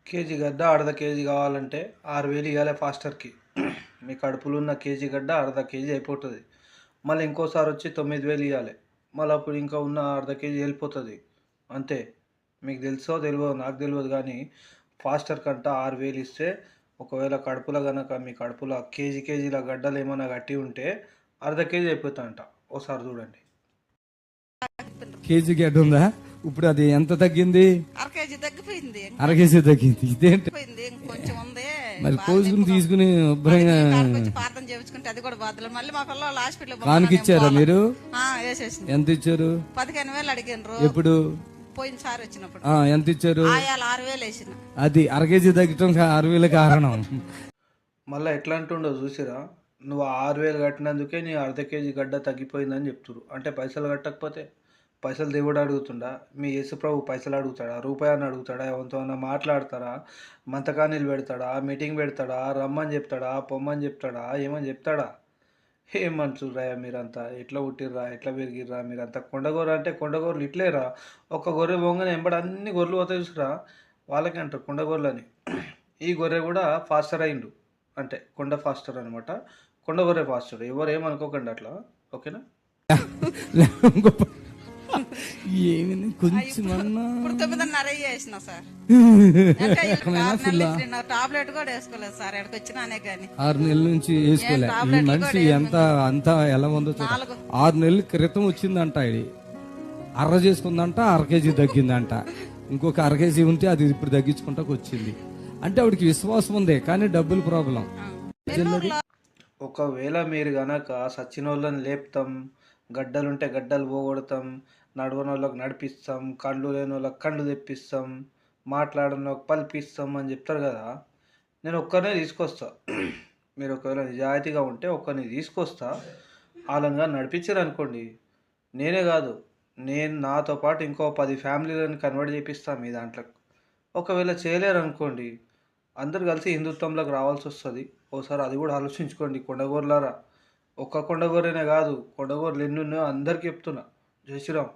KG గడ్డ అర్ధ KG కావాలంటే 6,000 ఇవ్వాలి ఫాస్టర్కి. మీ కడుపులో ఉన్న కేజీ గడ్డ అర్ధ కేజీ అయిపోతుంది. మళ్ళీ ఇంకోసారి వచ్చి 9,000 ఇవ్వాలి. మళ్ళీ అప్పుడు ఇంకా ఉన్న అర్ధ కేజీ వెళ్ళిపోతుంది. అంతే. మీకు తెలుసో తెలియదో నాకు తెలియదు కానీ ఫాస్టర్ కంట 6,000 ఇస్తే ఒకవేళ కడుపులో కనుక మీ కడుపులో కేజీల గడ్డలు ఏమైనా కట్టి ఉంటే అర్ధ కేజీ అయిపోతుందంట. ఓసారి చూడండి. కేజీ గడ్డ ఉందా? ఇప్పుడు అది ఎంత తగ్గింది? అర కేజీ తగ్గిపోయింది. అర కేజీ తగ్గింది. ఇదేంటి కొంచెం ఉంది. మరి కోసుకుని తీసుకుని ప్రార్థన చేయించుకుంటే అది కూడా బాధలు. మళ్ళీ మా పిల్లలు హాస్పిటల్ దానికి ఇచ్చారా మీరు? వేసేసింది. ఎంత ఇచ్చారు? 15,000 అడిగినారు. ఎప్పుడు? పోయినసారి వచ్చినప్పుడు. ఎంత ఇచ్చారు? 6,000 వేసిన. అది అర కేజీ తగ్గటం 6,000 కారణం. మళ్ళీ ఎట్లా అంటుండో చూసిరా, నువ్వు 6,000 కట్టినందుకే నీ అర్ధ కేజీ గడ్డ తగ్గిపోయిందని చెప్తురు. అంటే పైసలు కట్టకపోతే పైసలు దేవుడు అడుగుతుండా? మీ యేసుప్రభు పైసలు అడుగుతాడా? రూపాయని అడుగుతాడా? ఎవరితో అన్నా మాట్లాడతారా? మంతకానీలు పెడతాడా? మీటింగ్ పెడతాడా? రమ్మని చెప్తాడా? పొమ్మని చెప్తాడా? ఏమని చెప్తాడా? ఏం మనుషులరా మీరంతా? ఎట్లా పుట్టిర్రా? ఎట్లా పెరిగిర్రా? మీరంతా కొండగొర్ర అంటే కొండగొర్రెలు ఇట్లేరా? ఒక్క గొర్రె పోగానే ఎంబడి అన్ని గొర్రెలు పోతాయి చూసురా, వాళ్ళకి అంటారు కొండగొర్రెలని. ఈ గొర్రె కూడా ఫాస్టర్ అయిండు, అంటే కొండ ఫాస్టర్ అనమాట. కొండగొర్రె ఫాస్టర్. ఎవరు ఏమనుకోకండి అట్లా, ఓకేనా? ఏమి కొంచెం ఇప్పుడు 9:30 వేసిన సార్. టాబ్లెట్ కూడా వేసుకోలేదు సార్. ఎక్కడికి వచ్చినానే కానీ 6 నెలల నుంచి వేసుకోలేదు. ఈ మనిషి ఎంత అంతా ఎలా ఉందో 6 నెలల క్రితం వచ్చిందంట. ఇది అర్ర చేసుకుందంట, అర కేజీ తగ్గిందంట. ఇంకొక అర కేజీ ఉంటే అది ఇప్పుడు తగ్గించుకుంటా వచ్చింది. అంటే ఆవిడకి విశ్వాసం ఉంది, కానీ డబ్బులు ప్రాబ్లం. ఒకవేళ మీరు గనక సచ్చినోళ్ళని లేపుతాం, గడ్డలుంటే గడ్డలు పోగొడతాం, నడవని వాళ్ళకి నడిపిస్తాం, కళ్ళు లేని వాళ్ళకి కళ్ళు తెప్పిస్తాం, మాట్లాడని వాళ్ళకి పలిపిస్తాం అని చెప్తారు కదా. నేను ఒక్కరినే తీసుకొస్తా. మీరు ఒకవేళ నిజాయితీగా ఉంటే ఒక్కరిని తీసుకొస్తా. వాళ్ళని నడిపించారు అనుకోండి, నేనే కాదు, నేను నాతో పాటు ఇంకో 10 ఫ్యామిలీలను కన్వర్ట్ చేపిస్తాను మీ దాంట్లో. ఒకవేళ చేయలేరు అనుకోండి, అందరు కలిసి హిందుత్వంలోకి రావాల్సి వస్తుంది. ఓసారి అది కూడా ఆలోచించుకోండి కొండగోర్లారా. ఒక్క కొండగోరేనే కాదు, కొండగోర్లు ఎన్ని ఉన్నాయో అందరికీ చెప్తున్నా. జై శ్రీరామ్.